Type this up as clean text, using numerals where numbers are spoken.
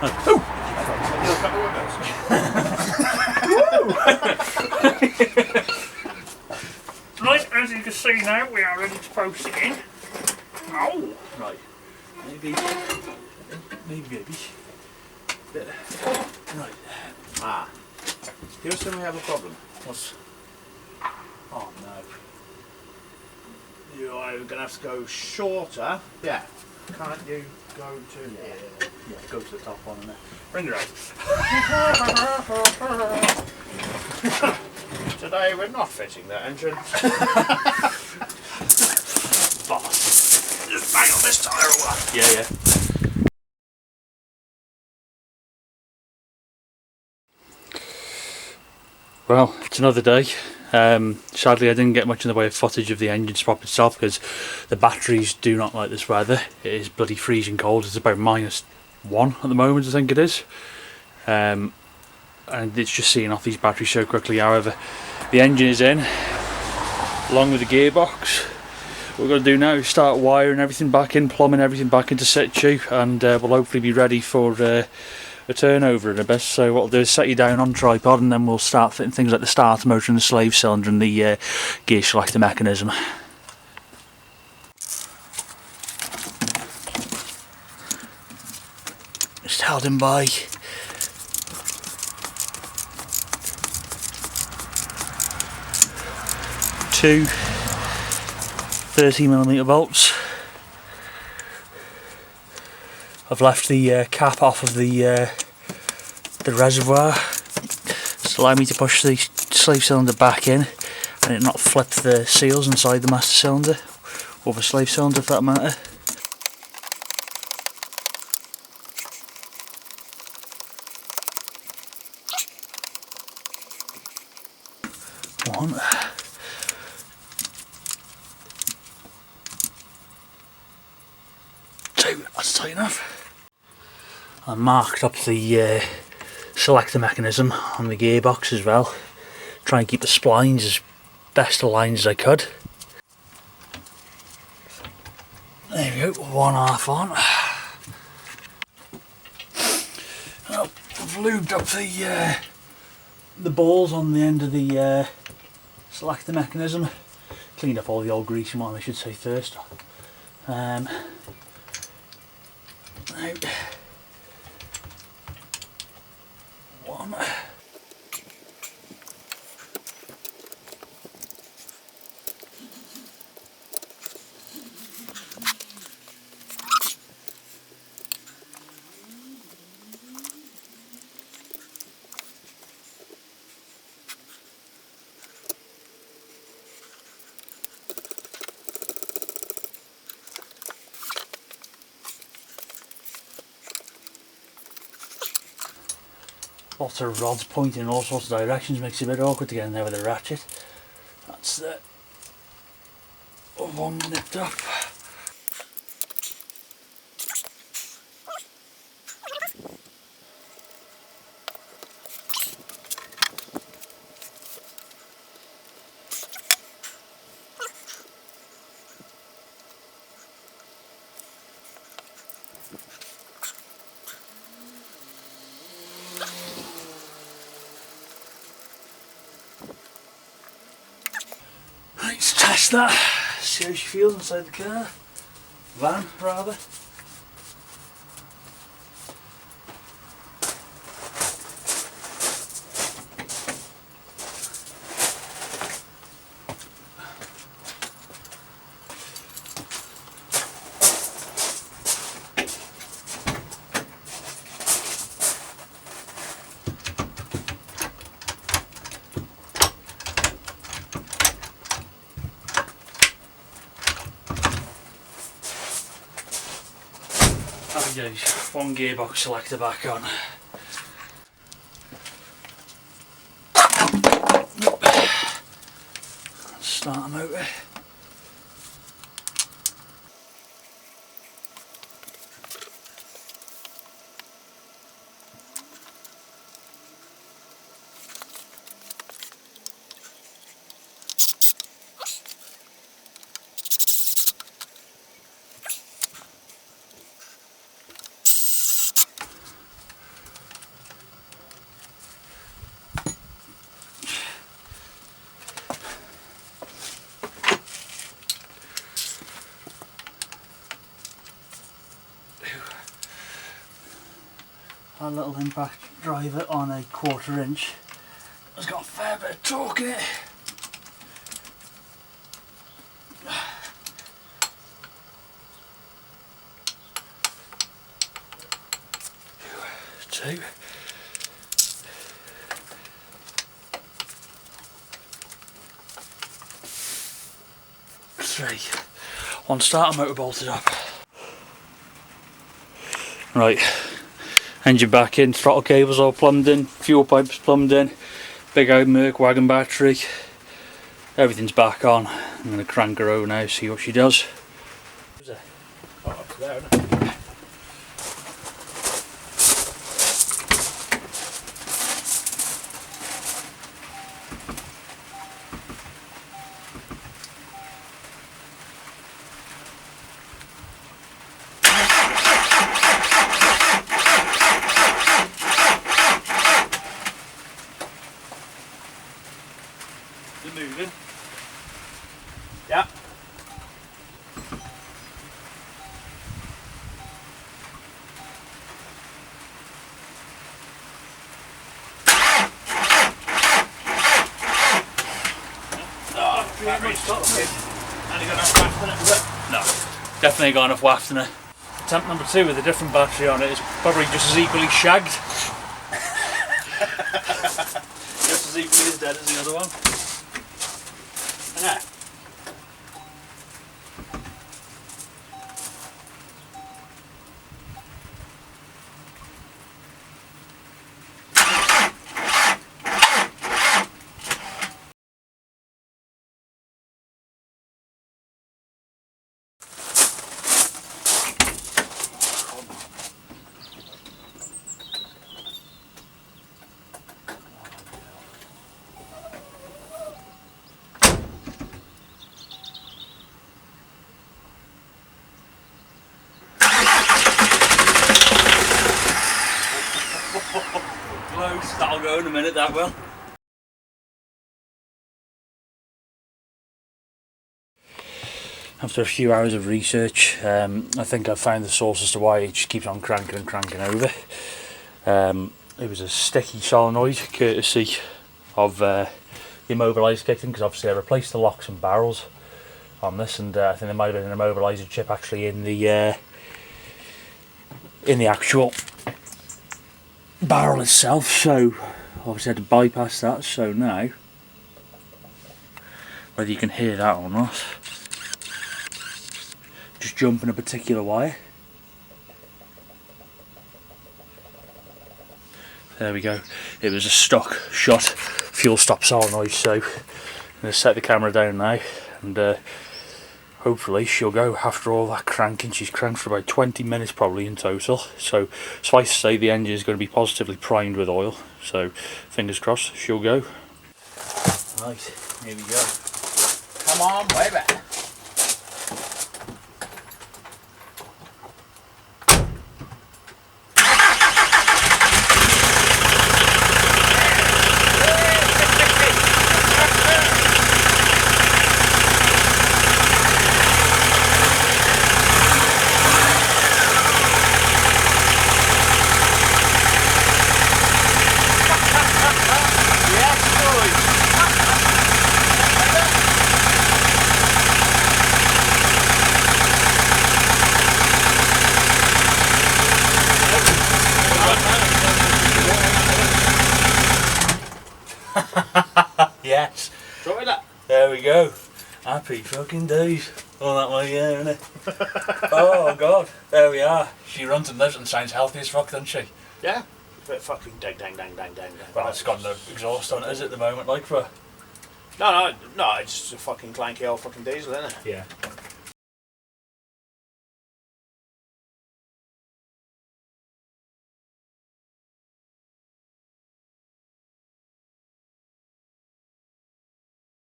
Oh. Right, as you can see now, we are ready to post it in. Oh, right. Maybe. Right. Ah. Here's where we have a problem. What's? Oh no. You are going to have to go shorter. Yeah. Can't you go to here? Yeah, go to the top one and then bring her out. Today we're not fitting that engine. Just bang on this tyre or what? Yeah. Well, it's another day. Sadly I didn't get much in the way of footage of the engine swap itself because the batteries do not like this weather. It is bloody freezing cold. It's about -1 at the moment, I think it is. And it's just seeing off these batteries so quickly. However, the engine is in, along with the gearbox. What we're going to do now is start wiring everything back in, plumbing everything back into situ, and we'll hopefully be ready for a turnover in a bit. So what we'll do is set you down on tripod, and then we'll start fitting things like the starter motor and the slave cylinder and the gear selector mechanism. Just held in by two 30mm bolts. I've left the cap off of the reservoir, to allow me to push the slave cylinder back in and it not flip the seals inside the master cylinder, or the slave cylinder for that matter. One. Two, that's tight enough. I marked up the selector mechanism on the gearbox as well. Try and keep the splines as best aligned as I could. There we go, 1/2 on. Well, I've lubed up the balls on the end of the selector mechanism. Cleaned up all the old grease and what I should say first. Now, one. Lots of rods pointing in all sorts of directions, makes it a bit awkward to get in there with a ratchet. That's the one nipped up. Let's test that, see how she feels inside the car. Van, rather. Happy days, one gearbox selector back on. Start the motor. Our little impact driver on a 1/4 inch has got a fair bit of torque in it. Two. 3. One starter motor bolted up. Right, engine back in, throttle cables all plumbed in, fuel pipes plumbed in, big old Merc wagon battery, everything's back on. I'm going to crank her over now, see what she does. Oh, up there, isn't it? Moving. Yeah. Battery's fucking. Only got enough waft in it, is it? No, definitely got enough waft in it. Attempt number 2 with a different battery on it is probably just as equally shagged. Just as equally as dead as the other one. Yeah. Close, that'll go in a minute, that will. After a few hours of research, I think I've found the source as to why it just keeps on cranking and cranking over. It was a sticky solenoid, courtesy of the immobiliser kitting, because obviously I replaced the locks and barrels on this, and I think there might have been an immobiliser chip actually in the actual barrel itself, so obviously I had to bypass that. So now, whether you can hear that or not, just jumping a particular wire. There we go. It was a stock shot fuel stop solenoid, so I'm going to set the camera down now, and hopefully she'll go after all that cranking. She's cranked for about 20 minutes probably in total, so suffice to say the engine is going to be positively primed with oil, so fingers crossed she'll go. Right, here we go. Come on, baby. Yes. Try that. There we go. Happy fucking days. All that way, yeah, isn't it? Oh god. There we are. She runs and lives and sounds healthy as fuck, doesn't she? Yeah. But fucking dang, dang, dang, dang, dang, dang. Well, it's got no exhaust on it, is it, at the moment, like for... No, it's just a fucking clanky old fucking diesel, isn't it? Yeah.